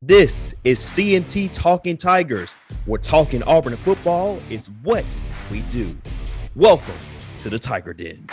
This is C&T Talking Tigers, where talking Auburn football is what we do. Welcome to the Tiger Den.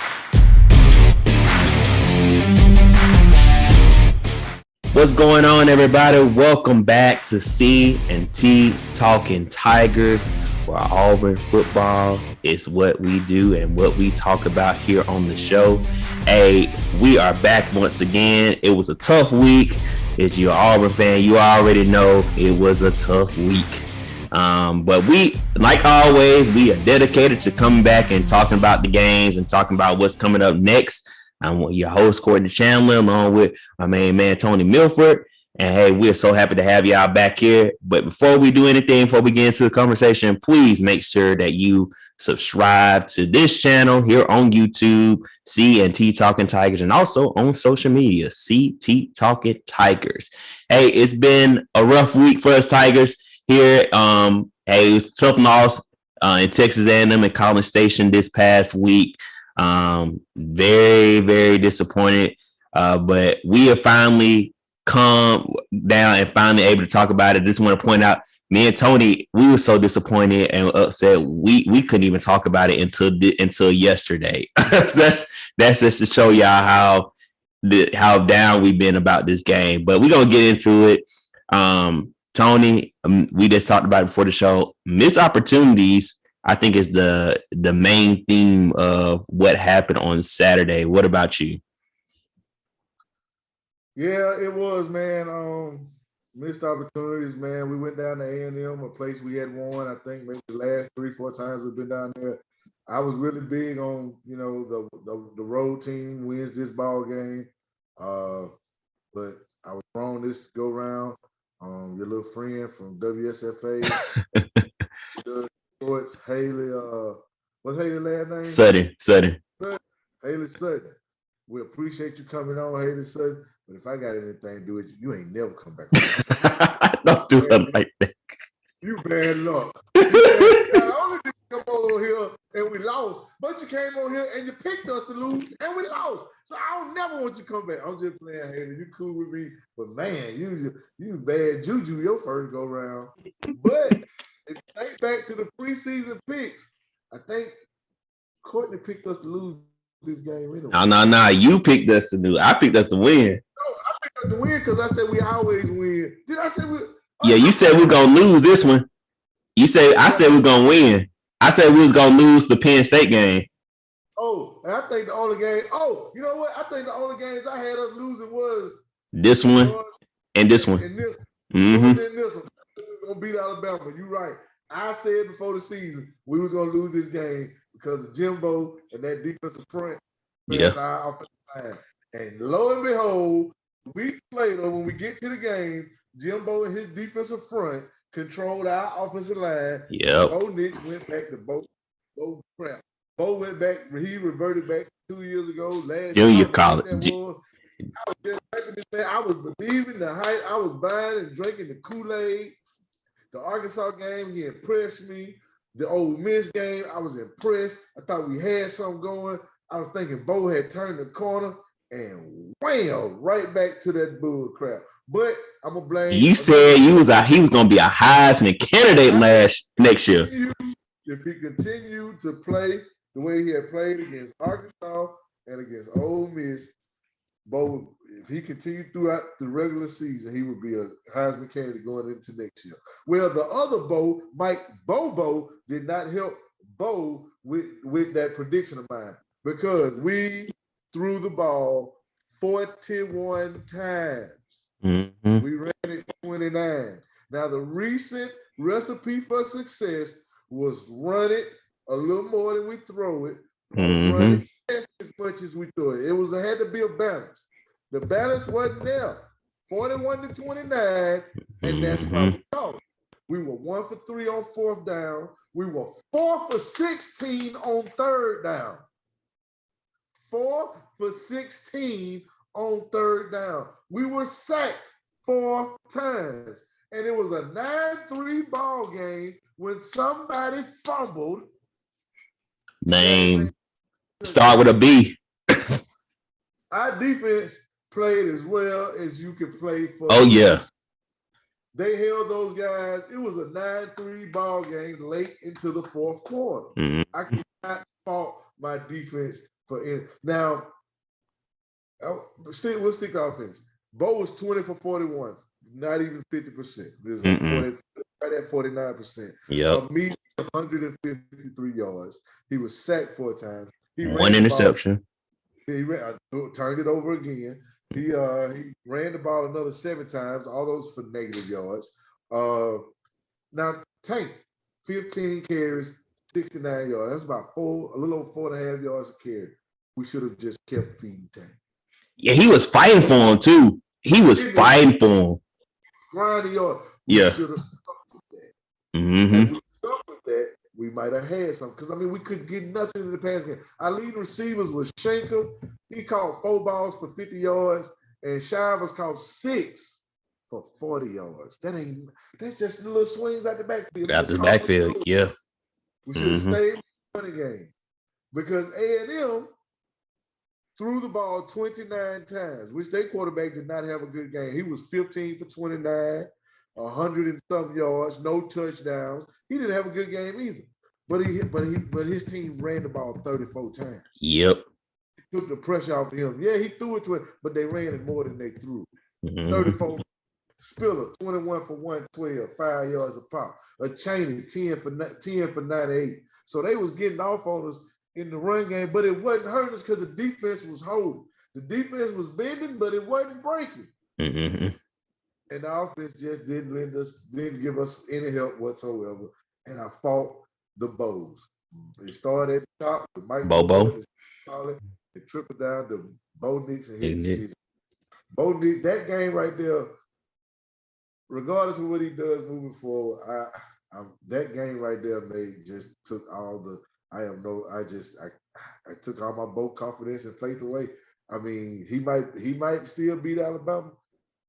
What's going on, everybody? Welcome back to C&T Talking Tigers, where Auburn football is what we do and what we talk about here on the show. Hey, we are back once again. It was a tough week. As you're an Auburn fan, you already know it was a tough week. But we, like always, we are dedicated to coming back and talking about the games and talking about what's coming up next. I'm your host, Courtney Chandler, along with my main man, Tony Milford. And hey, we're so happy to have y'all back here. But before we do anything, before we get into the conversation, please make sure that you subscribe to this channel here on YouTube, C&T Talking Tigers, and also on social media, CT Talking Tigers. Hey, it's been a rough week for us Tigers here. Hey, it was a tough loss in Texas A&M and College Station this past week. Very, very disappointed. But we have finally come down and finally able to talk about it. Just want to point out, me and Tony, we were so disappointed and upset. We couldn't even talk about it until yesterday. that's just to show y'all how down we've been about this game. But we're gonna get into it. Tony, we just talked about it before the show. Missed opportunities, I think, is the main theme of what happened on Saturday. What about you? Yeah, it was, man. Missed opportunities, man. We went down to A&M, a place we had won, I think, maybe the last 3-4 times we've been down there. I was really big on, the road team wins this ball game. But I was wrong this go round. Your little friend from WSFA, George Haley, what's Haley's last name? Sutton. Haley Sutton. We appreciate you coming on, Haley Sutton. But if I got anything to do with you, you ain't never come back. Don't do it like that. You bad luck. Not only did you come over here and we lost, but you came on here and you picked us to lose and we lost. So I don't never want you to come back. I'm just playing, Haley. You cool with me, but man, you bad juju your first go round. But if you think back to the preseason picks, I think Courtney picked us to lose this game anyway. No. You picked us to do. I picked us to win. No, I picked us to win because I said we always win. Did I say we? Yeah, you said we're gonna lose this one. I said we're gonna win. I said we was gonna lose the Penn State game. Oh, and I think the only game. Oh, you know what? I think the only games I had us losing was this one and this one. And this. Mm-hmm. And this one. We were gonna beat Alabama. You're right. I said before the season we was gonna lose this game because of Jimbo and that defensive front. Yeah. Our offensive line. And lo and behold, weeks later, when we get to the game, Jimbo and his defensive front controlled our offensive line. Yeah. Bo Nix went back to Bo crap. Bo went back. He reverted back 2 years ago. Last Junior college. I was just back this man. I was believing the hype. I was buying and drinking the Kool-Aid. The Arkansas game, he impressed me. The Ole Miss game, I was impressed. I thought we had something going. I was thinking Bo had turned the corner and wham, right back to that bull crap. But I'm gonna blame. You said he was gonna be a Heisman candidate next year. If he continued to play the way he had played against Arkansas and against Ole Miss, Bo, if he continued throughout the regular season, he would be a Heisman candidate going into next year. Well, the other Bo, Mike Bobo, did not help Bo with that prediction of mine because we threw the ball 41 times. Mm-hmm. We ran it 29. Now, the recent recipe for success was run it a little more than we throw it. Mm-hmm. Run it as much as we throw it. It had to be a balance. The balance wasn't there. 41 to 29, and that's why we lost. We were 1 for 3 on fourth down. We were 4 for 16 on third down. 4 for 16 on third down. We were sacked 4 times. And it was a 9-3 ball game when somebody fumbled. Name. Start with a B. Our defense played as well as you could play for. Oh, yeah. They held those guys. It was a 9-3 ball game late into the fourth quarter. Mm-hmm. I cannot fault my defense for it. Now, we'll stick to offense. Bo was 20 for 41, not even 50%. There's like 40, right at 49%. Yep. Me, 153 yards. He was sacked 4 times. He One interception. He turned it over again. He ran the ball another 7 times, all those for negative yards. Now, Tank, 15 carries, 69 yards. That's about a little over 4.5 yards a carry. We should have just kept feeding Tank. Yeah, he was fighting for him too. He was fighting for him. Grinding yards. We should have stuck with that. Mm-hmm. If we stuck with that, we might have had something. Because, I mean, we couldn't get nothing in the pass game. Our leading receivers was Schenker. He caught 4 balls for 50 yards. And Shivers caught 6 for 40 yards. That's just little swings out the backfield. Out the backfield, yeah. We should have stayed in the running game. Because A&M threw the ball 29 times, which their quarterback did not have a good game. He was 15 for 29, 100 and some yards, no touchdowns. He didn't have a good game either. But his team ran the ball 34 times. Yep. Took the pressure off of him. Yeah, he threw it to it, but they ran it more than they threw. 34. Spiller, 21 for 112, 5 yards a pop. A Cheney, 10 for 98. So they was getting off on us in the run game, but it wasn't hurting us because the defense was holding. The defense was bending, but it wasn't breaking. Mm-hmm. And the offense just didn't give us any help whatsoever. And I fought the Bows. They started at the top. The Mike Bobo. They trickled down to Bo Nix and his season. Bo Nix, that game right there, regardless of what he does moving forward, that game right there took all the I took all my Bo confidence and faith away. I mean, he might still beat Alabama.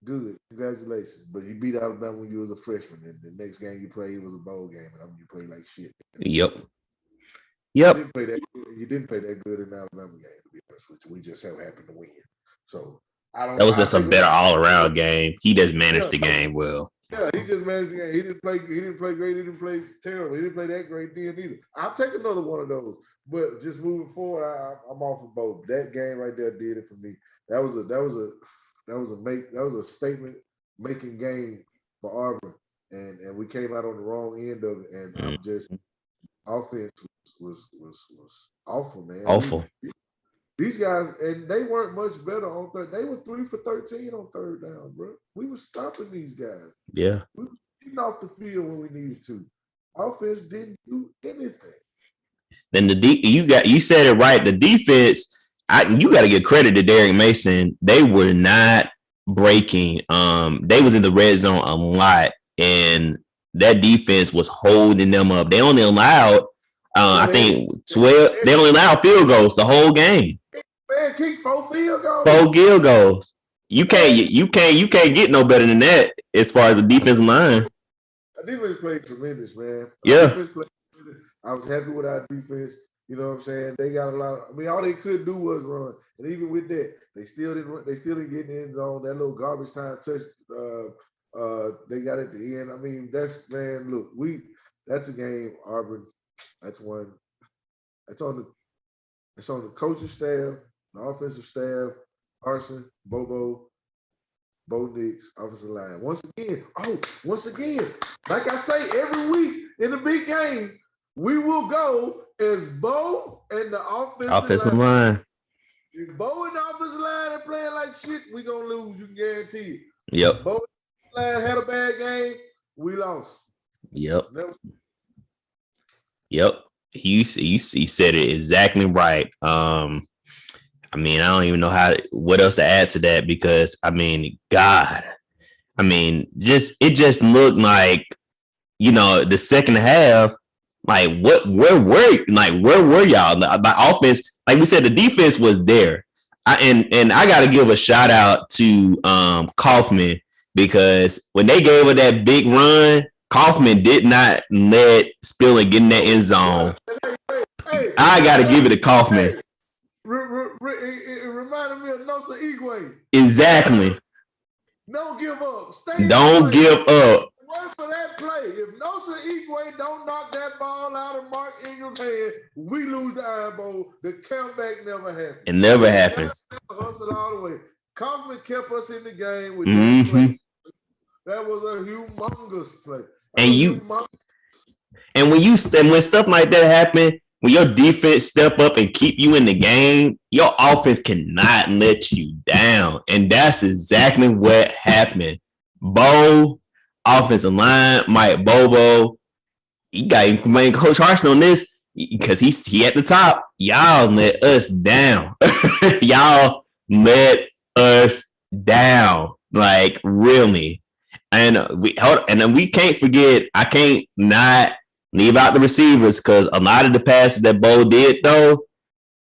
Good, congratulations. But he beat Alabama when you was a freshman, and the next game you played was a bowl game, and you played like shit. Yep. You didn't play that good in the Alabama game, to be honest with you. We just so happened to win. So that was just a better all-around game. He just managed the game well. Yeah, he just managed the game. He didn't play great. He didn't play terrible. He didn't play that great then either. I'll take another one of those. But just moving forward, I'm off of both. That game right there did it for me. That was a statement making game for Auburn, and we came out on the wrong end of it. And I'm just offense was awful, man. Awful. These guys, and they weren't much better on third. They were 3 for 13 on third down, bro. We were stopping these guys. Yeah. We were getting off the field when we needed to. Offense didn't do anything. Then you said it right. The defense, you got to give credit to Derek Mason. They were not breaking. They was in the red zone a lot, and that defense was holding them up. They only allowed, I think 12. They only allowed field goals the whole game. Man, kick 4 field goals. 4 field goals. You can't get no better than that as far as the defensive line. Our defense played tremendous, man. Yeah. I was happy with our defense. You know what I'm saying? They got a lot. All they could do was run, and even with that, they still didn't get in the end zone. That little garbage time touch, they got at the end. I mean, that's a game, Auburn. That's one. That's on the coaching staff, the offensive staff, Carson, Bobo, Bo Nix, offensive line. Once again, like I say every week in the big game, we will go as Bo and the offensive line. If Bo and the offensive line are playing like shit, we're going to lose. You can guarantee it. Yep. Bo and the line had a bad game, we lost. Yep. Yep. You said it exactly right. I mean, I don't even know what else to add to that because, I mean, God, I mean, it just looked like, the second half, like where were y'all? The offense, like we said, the defense was there. I got to give a shout out to Kaufman because when they gave her that big run, Kaufman did not let Spiller get in that end zone. I got to give it to Kaufman. It reminded me of Nosa Igwe. Exactly. Don't give up. Stay Don't give up. Wait for that play. If Nosa Igwe don't knock that ball out of Mark Ingram's hand, we lose the Iron Bowl. The comeback never happens. It never happens. Hustle all the way. Kaufman kept us in the game with that play. That was a humongous play. And when stuff like that happen, when your defense step up and keep you in the game, your offense cannot let you down. And that's exactly what happened. Bo, offensive line, Mike Bobo, you got to blame Coach Harsin on this because he at the top. Y'all let us down. Y'all let us down. Like, really. And we can't forget, I can't not leave out the receivers because a lot of the passes that Bo did, though,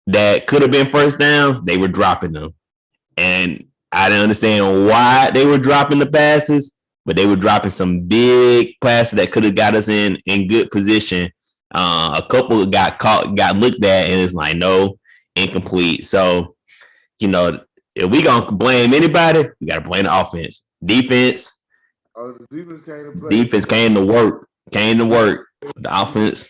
that could have been first downs, they were dropping them. And I didn't understand why they were dropping the passes, but they were dropping some big passes that could have got us in good position. A couple got looked at, and it's like, no, incomplete. So, if we going to blame anybody, we got to blame the offense. Defense. The defense came to play. Defense came to work. The offense.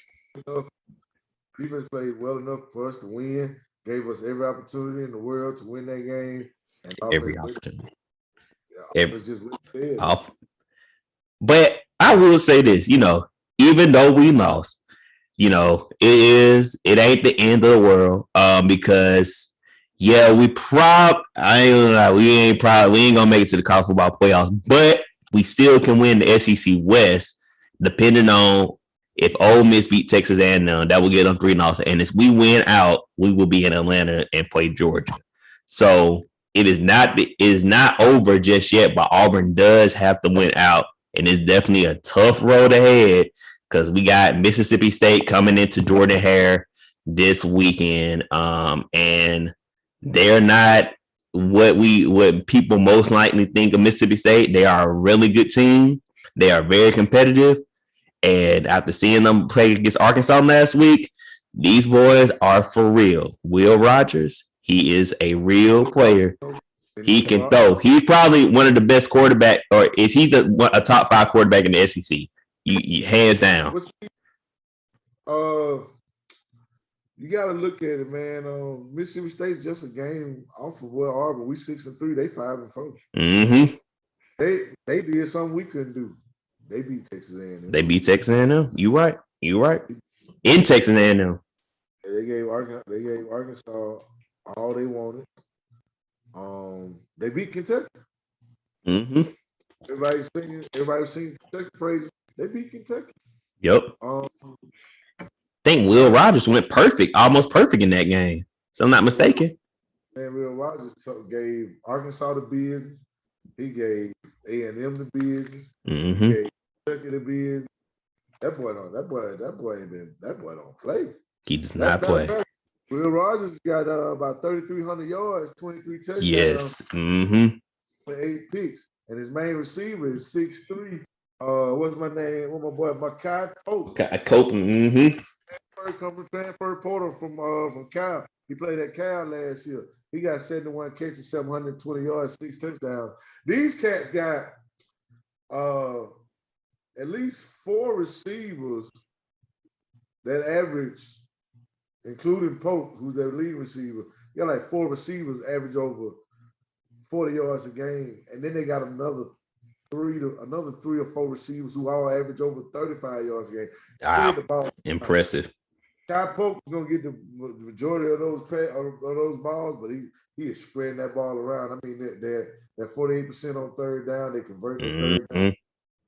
Defense played well enough for us to win. Gave us every opportunity in the world to win that game. And every opportunity. But I will say this, even though we lost, it ain't the end of the world. Because we ain't gonna make it to the college football playoffs, but we still can win the SEC West, depending on if Ole Miss beat Texas A&M. That will get them 3-0. And if we win out, we will be in Atlanta and play Georgia. So it is not over just yet, but Auburn does have to win out, and it's definitely a tough road ahead because we got Mississippi State coming into Jordan Hare this weekend, and they're not what people most likely think of Mississippi State. They are a really good team. They are very competitive, and after seeing them play against Arkansas last week, these boys are for real. Will Rogers, he is a real player. He can throw. He's probably one of the best quarterback, or he's a top 5 quarterback in the SEC. You hands down. You got to look at it, man. Mississippi State is just a game off of where Auburn. We 6-3. They 5-4. Mm-hmm. They did something we couldn't do. They beat Texas A&M. They beat Texas A&M. You right. In Texas A&M. They gave Arkansas all they wanted. They beat Kentucky. Mm-hmm. Everybody's singing Kentucky praises. They beat Kentucky. Yep. I think Will Rogers went almost perfect in that game. So I'm not mistaken. Man, Will Rogers gave Arkansas the business. He gave A&M the business. Mm-hmm. He gave Kentucky the business. That boy don't play. He does not play. Will Rogers got about 3,300 yards, 23 touchdowns. Yes. Mm-hmm. For 8 picks. And his main receiver is 6'3". What's my name? What's my boy? Makai Pope. Mm-hmm. Transfer portal from Cal. He played at Cal last year. He got 71 catches, 720 yards, 6 touchdowns. These cats got at least 4 receivers that average, including Pope, who's their lead receiver. You got like 4 receivers average over 40 yards a game, and then they got another 3 or 4 receivers who all average over 35 yards a game. Wow, impressive. Kai Pope is gonna get the majority of those balls, but he is spreading that ball around. I mean, that 48% on third down, they convert to third down.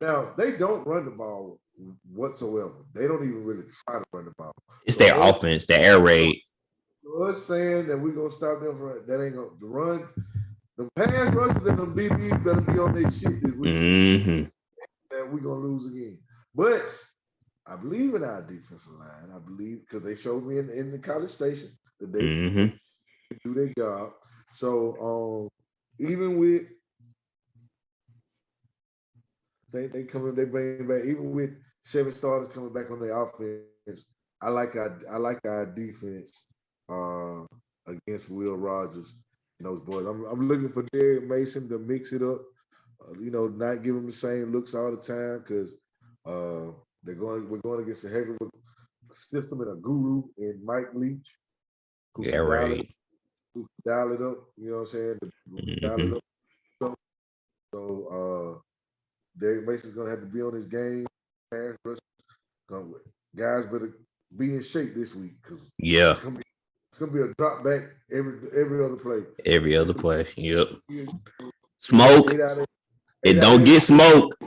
Now they don't run the ball whatsoever. They don't even really try to run the ball. It's their offense, their air raid. Us saying that we're gonna stop them from that ain't gonna run. The pass rushes and the DBs better be on their shit this week. Mm-hmm. And we're gonna lose again. But I believe in our defensive line. I believe because they showed me in the College Station that they do their job. So even with they bring back, even with 7 starters coming back on their offense, I like our defense against Will Rogers and those boys. I'm looking for Derek Mason to mix it up. not give them the same looks all the time because we're going against a heck of a system and a guru in Mike Leach who Yeah, can right. dial it up. You know what I'm saying? Dial it up. So Derek Mason's gonna have to be on his game. Pass rush. Guys better be in shape this week because Yeah. it's gonna be a drop back every other play. Every other play. Yep. Smoke. It don't get smoked.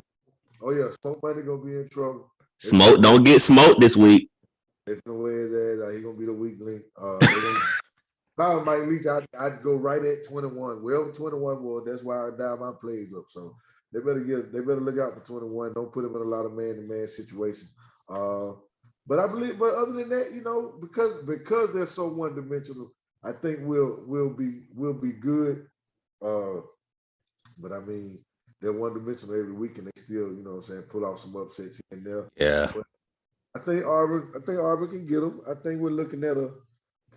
Oh yeah, Smoke Money gonna be in trouble. Smoke don't get smoked this week. There's no way his ass. He gonna be the weak link. If I was Mike Leach, I'd go right at 21. Wherever 21 was, that's why I dial my plays up. So they better look out for 21. Don't put him in a lot of man-to-man situations. But other than that, because they're so one-dimensional, I think we'll be good. But I mean, they're one-dimensional every week, and they still, pull off some upsets here and there. Yeah. But I think Auburn can get them. I think we're looking at a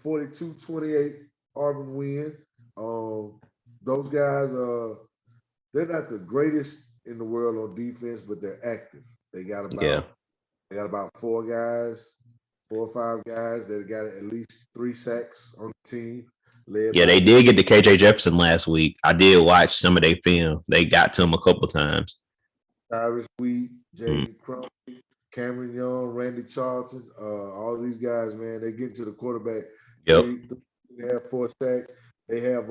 42-28 Auburn win. Those guys, they're not the greatest in the world on defense, but they're active. They got about 4 or 5 guys that got at least 3 sacks on the team. Yeah, they did get to KJ Jefferson last week. I did watch some of their film. They got to him a couple times. Cyrus Wheat, Jaden Crump, Cameron Young, Randy Charlton, all these guys, man, they get to the quarterback. Yep. They have 4 sacks. They have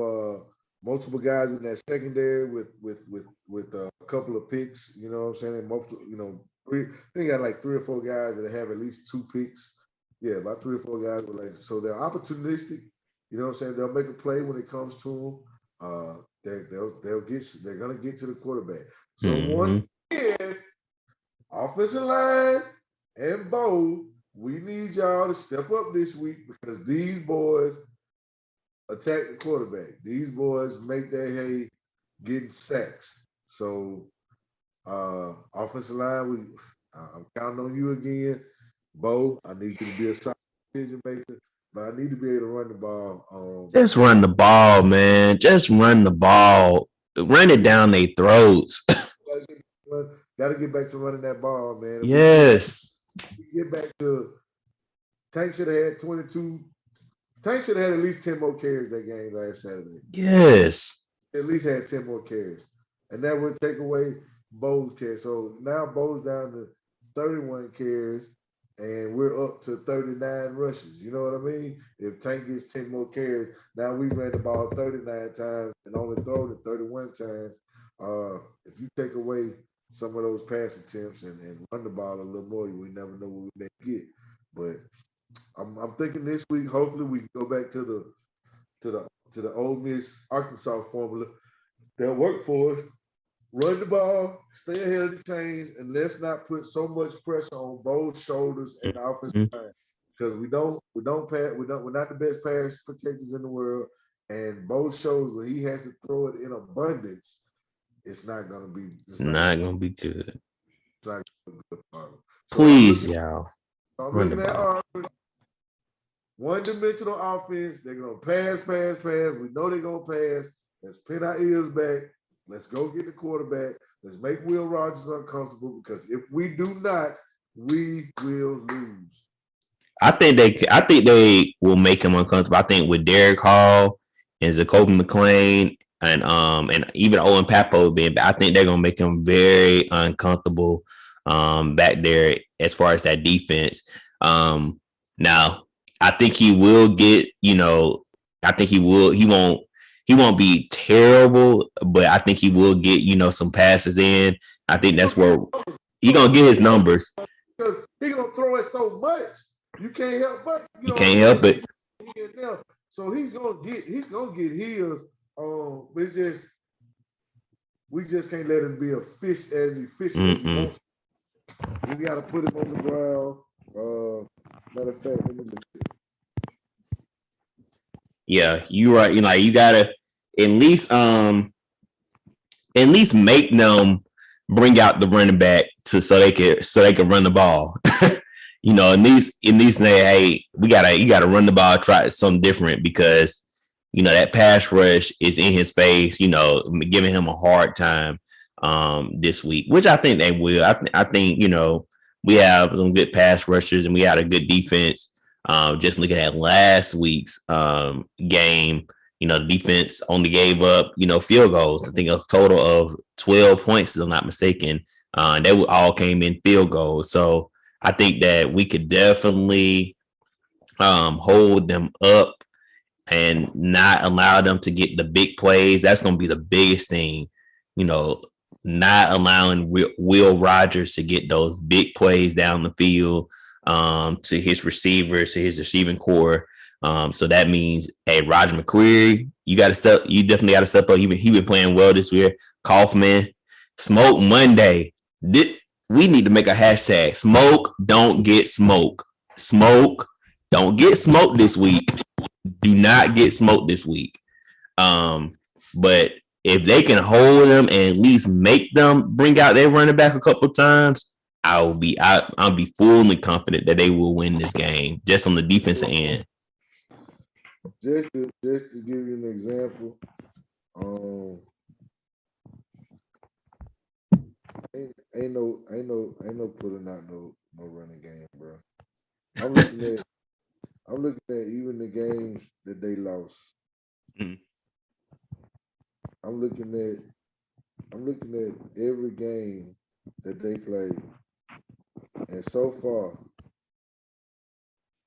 multiple guys in that secondary with a couple of picks. You know what I'm saying? They got like 3 or 4 guys that have at least 2 picks. Yeah, about 3 or 4 guys. So they're opportunistic. You know what I'm saying? They'll make a play when it comes to them. They're gonna get to the quarterback. So once again, offensive line and Bo, we need y'all to step up this week because these boys attack the quarterback. These boys make their hay getting sacks. So offensive line, I'm counting on you again. Bo, I need you to be a solid decision maker, but I need to be able to run the ball. Just run the ball, man. Just run the ball. Run it down their throats. Got to get back to running that ball, man. Yes. Get back to Tank should have had 22. Tank should have had at least 10 more carries that game last Saturday. Yes. At least had 10 more carries. And that would take away Bo's carries. So now Bo's down to 31 carries, and we're up to 39 rushes. You know what I mean? If Tank gets 10 more carries, now we've ran the ball 39 times and only thrown it 31 times. If you take away some of those pass attempts and run the ball a little more, we never know what we may get. But I'm thinking this week, hopefully we can go back to the Ole Miss Arkansas formula that worked for us. Run the ball, stay ahead of the chains, and let's not put so much pressure on both shoulders and the offensive line because we're not the best pass protectors in the world. And both shows when he has to throw it in abundance, it's not gonna be. It's not gonna be good. It's not gonna be good for him. Please, y'all. I'm looking at one-dimensional offense. They're gonna pass. We know they're gonna pass. Let's pin our ears back. Let's go get the quarterback. Let's make Will Rogers uncomfortable because if we do not, we will lose. I think they will make him uncomfortable. I think with Derek Hall and Zacoby McClain and even Owen Papo being back, I think they're gonna make him very uncomfortable back there as far as that defense. Now I think he will get, I think he won't be terrible, but I think he will get, some passes in. I think that's where he's gonna get his numbers. Because he's gonna throw it so much. You can't help but you can't help it. So he's gonna get his. We just can't let him be efficient as efficient as he wants. We gotta put him on the ground. Matter of fact, let me look at it. Yeah, you're right. You gotta at least make them bring out the running back so they can run the ball. In these hey, you gotta run the ball, try something different because that pass rush is in his face, giving him a hard time. this week, which I think they will. I think, we have some good pass rushers and we had a good defense. Just looking at last week's game, the defense only gave up, field goals. I think a total of 12 points, if I'm not mistaken. They all came in field goals. So I think that we could definitely hold them up and not allow them to get the big plays. That's going to be the biggest thing, not allowing Will Rogers to get those big plays down the field to his receivers, to his receiving core. So that means, hey, Roger McCreary, you definitely got to step up. He been playing well this year. Kaufman, Smoke Monday. We need to make a hashtag. Smoke, don't get smoke. Smoke, don't get smoked this week. Do not get smoked this week. But if they can hold them and at least make them bring out their running back a couple of times, I'll be fully confident that they will win this game just on the defensive end. Just to give you an example, ain't no putting out no running game, bro. I'm looking at even the games that they lost. Mm-hmm. I'm looking at every game that they played, and so far,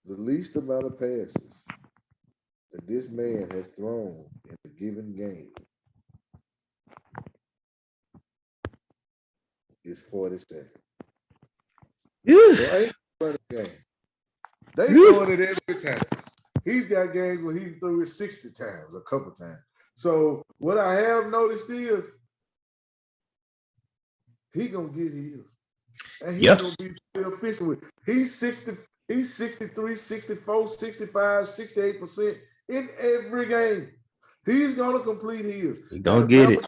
the least amount of passes that this man has thrown in a given game is 47. Yeah. So ain't running game. They throwing it every time. He's got games where he threw it 60 times, a couple times. So what I have noticed is he gonna get his. And he's gonna be efficient with it. He's 63, 64, 65, 68% in every game. He's gonna complete his. He's gonna get it.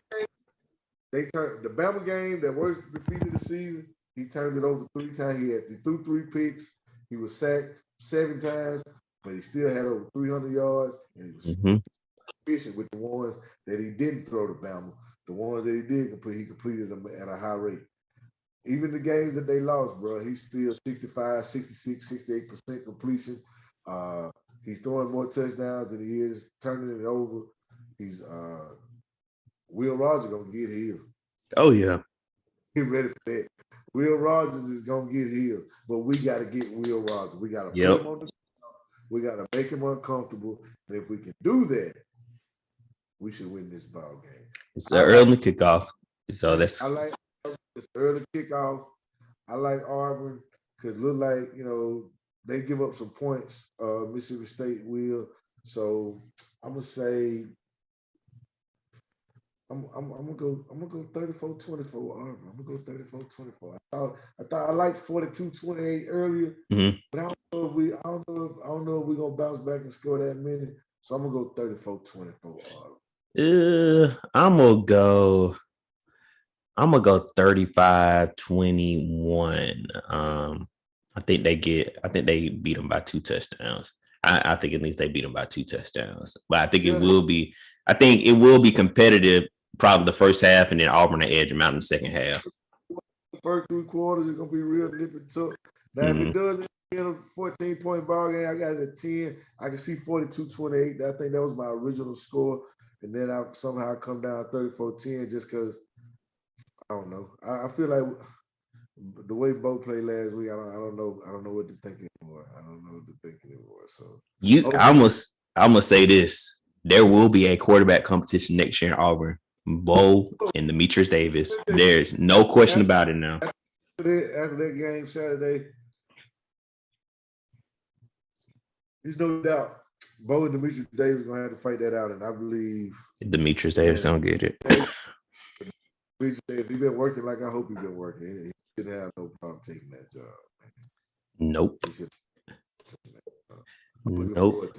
They turned the Bama game, that worst defeat of the season. He turned it over 3 times. He threw 3 picks. He was sacked 7 times, but he still had over 300 yards, and he was efficient with the ones that he didn't throw to Bama. The ones that he did complete, he completed them at a high rate. Even the games that they lost, bro, he's still 65, 66, 68% completion. He's throwing more touchdowns than he is turning it over. He's Will Rogers gonna get his. Oh yeah. Get ready for that. Will Rogers is gonna get his, but we gotta get Will Rogers. We gotta put him on the. We gotta make him uncomfortable, and if we can do that, we should win this ball game. It's an early kickoff, so that's. I like it's early kickoff. I like Auburn because look like they give up some points. Mississippi State will, so I'm gonna say. I'm gonna go 34-24 Auburn. I'm gonna go 34-24. I thought I liked 42-28 earlier, but I don't know if we're gonna bounce back and score that many. So I'm gonna go 34-24 Auburn. I'm gonna go 35-21. I think they beat them by 2 touchdowns. I think at least they beat them by 2 touchdowns. But I think it will be competitive. Probably the first half, and then Auburn will edge them out in the second half. The first 3 quarters is gonna be real nip and tuck. Now, if it does end a 14-point ball game, I got it at 10. I can see 42-28. I think that was my original score, and then I somehow come down 34-10 just because I don't know. I feel like the way Bo played last week, I don't know what to think anymore. So I'm gonna say this: there will be a quarterback competition next year in Auburn. Bo and Demetrius Davis. There's no question about it now. After that game Saturday, there's no doubt Bo and Demetrius Davis gonna have to fight that out, and I believe Demetrius Davis don't get it. If he's been working like I hope he's been working, he shouldn't have no problem taking that job. Nope. Nope.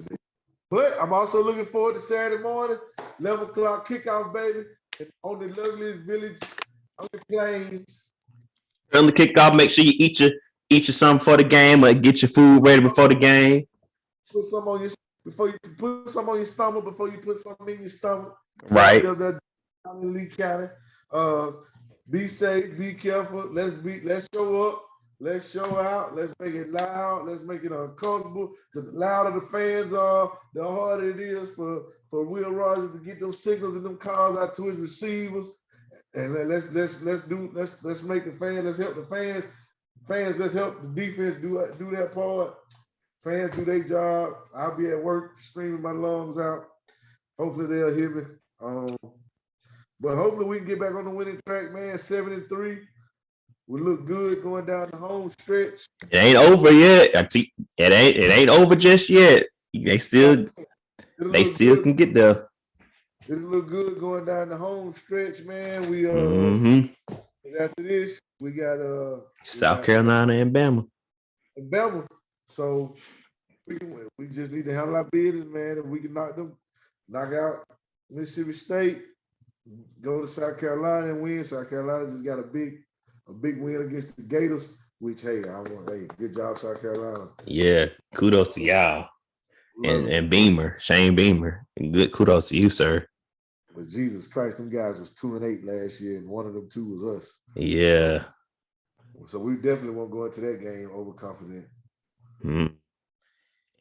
But I'm also looking forward to Saturday morning, 11 o'clock kickoff, baby, and on the loveliest village on the plains. On the kickoff, make sure you eat your something for the game, or get your food ready before the game. Put some on your stomach before you put something in your stomach. Right. In Lee County. Be safe, be careful. Let's show up. Let's show out. Let's make it loud. Let's make it uncomfortable. The louder the fans are, the harder it is for Will Rogers to get those signals and them calls out to his receivers. And let's make the fans. Let's help the fans. Fans, let's help the defense do that part. Fans do their job. I'll be at work screaming my lungs out. Hopefully they'll hear me. But hopefully we can get back on the winning track, man. 7-3. We look good going down the home stretch. It ain't over yet. It ain't over just yet. They still can get there. It'll look good going down the home stretch, man. We after this, we got South Carolina and Bama. So we just need to handle our business, man. If we can knock out Mississippi State, go to South Carolina and win. South Carolina just got a big win against the Gators, which good job, South Carolina. Yeah, kudos to y'all. And Beamer, Shane Beamer. Good kudos to you, sir. But Jesus Christ, them guys was 2-8 last year, and one of them two was us. Yeah. So we definitely won't go into that game overconfident. Mm-hmm.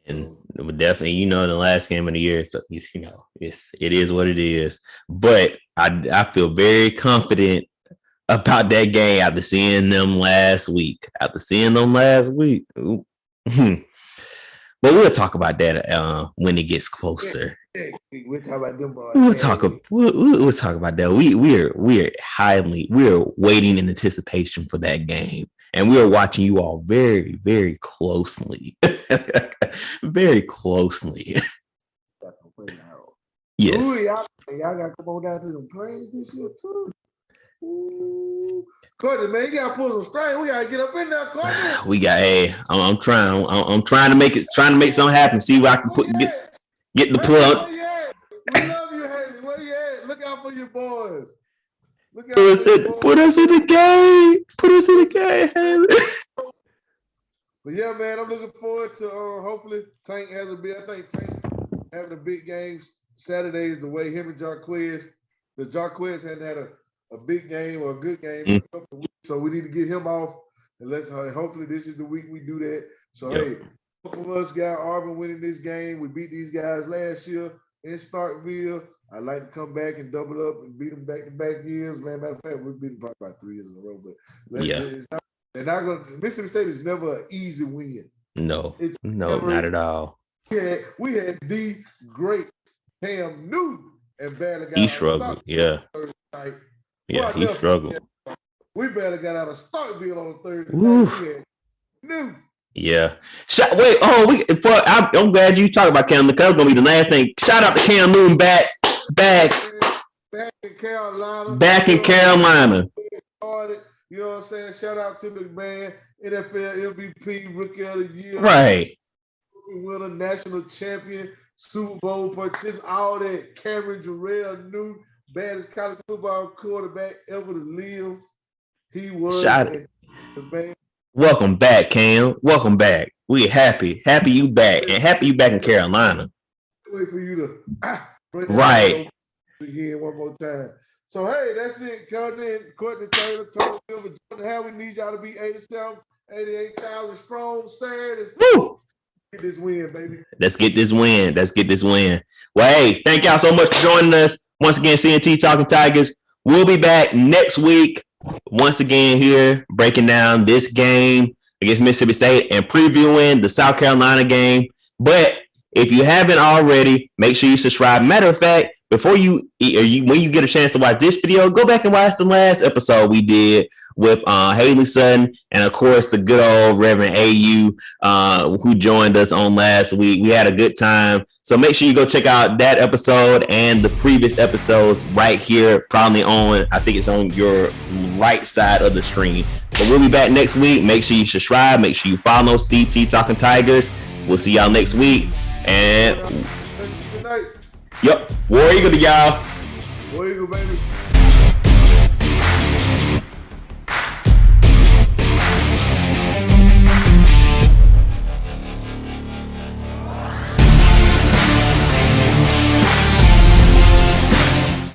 And definitely, the last game of the year, so, it is what it is. But I feel very confident about that game after seeing them last week. But we'll talk about that when it gets closer. We'll talk about them boys. We'll talk about that. We're waiting in anticipation for that game, and we are watching you all very, very closely. Very closely. Yes. Ooh, y'all gotta come on down to them plays this year too. Ooh. Courtney, man, you gotta pull some strings. We gotta get up in there, Courtney. We got. Hey, I'm trying. I'm trying to make something happen. See what I can get the plug. We love you, Haley. Where you at? Look out for your boys. Put us in the game. Put us in the game, Haley. But yeah, man, I'm looking forward to hopefully Tank has a big. I think Tank having a big game Saturday is the way him and Jarquez. Because Jarquez hadn't had a big game or a good game in a couple of weeks, so we need to get him off. And hopefully this is the week we do that. So hey, both of us got Auburn winning this game. We beat these guys last year in Starkville. I'd like to come back and double up and beat them back-to-back years. Man, matter of fact, we've beaten probably about 3 years in a row. But they're not going to. Mississippi State is never an easy win. No, not at all. We had the great Cam Newton and barely got. He struggled. Yeah. Yeah, he struggled. We barely got out of Starkville on Thursday night. Newton. Yeah. I'm glad you talked about Cam. Because that's gonna be the last thing. Shout out to Cam Newton back in Carolina. Back in Carolina. You know what I'm saying? Shout out to the man, NFL MVP, Rookie of the Year. Right. Winner, national champion, Super Bowl participant, all that. Cameron Jarrell Newton, baddest college football quarterback ever to live. He was the man. Welcome back, Cam. Welcome back. We're happy you back, and happy you back in Carolina. Wait for you to right again one more time. So hey, that's it. Courtney Taylor, Tony Silver, Jordan How we need y'all to be 88,000 strong Saturday. Woo! Get this win, baby. Let's get this win. Well, hey, thank y'all so much for joining us. Once again, CNT Talking Tigers. We'll be back next week. Once again here, breaking down this game against Mississippi State and previewing the South Carolina game. But if you haven't already, make sure you subscribe. Matter of fact, before when you get a chance to watch this video, go back and watch the last episode we did with Haley Sutton and, of course, the good old Reverend AU who joined us on last week. We had a good time. So make sure you go check out that episode and the previous episodes right here, probably I think it's on your right side of the screen. So we'll be back next week. Make sure you subscribe. Make sure you follow CT Talking Tigers. We'll see y'all next week. And good night. Yep. War Eagle to y'all. War Eagle, baby.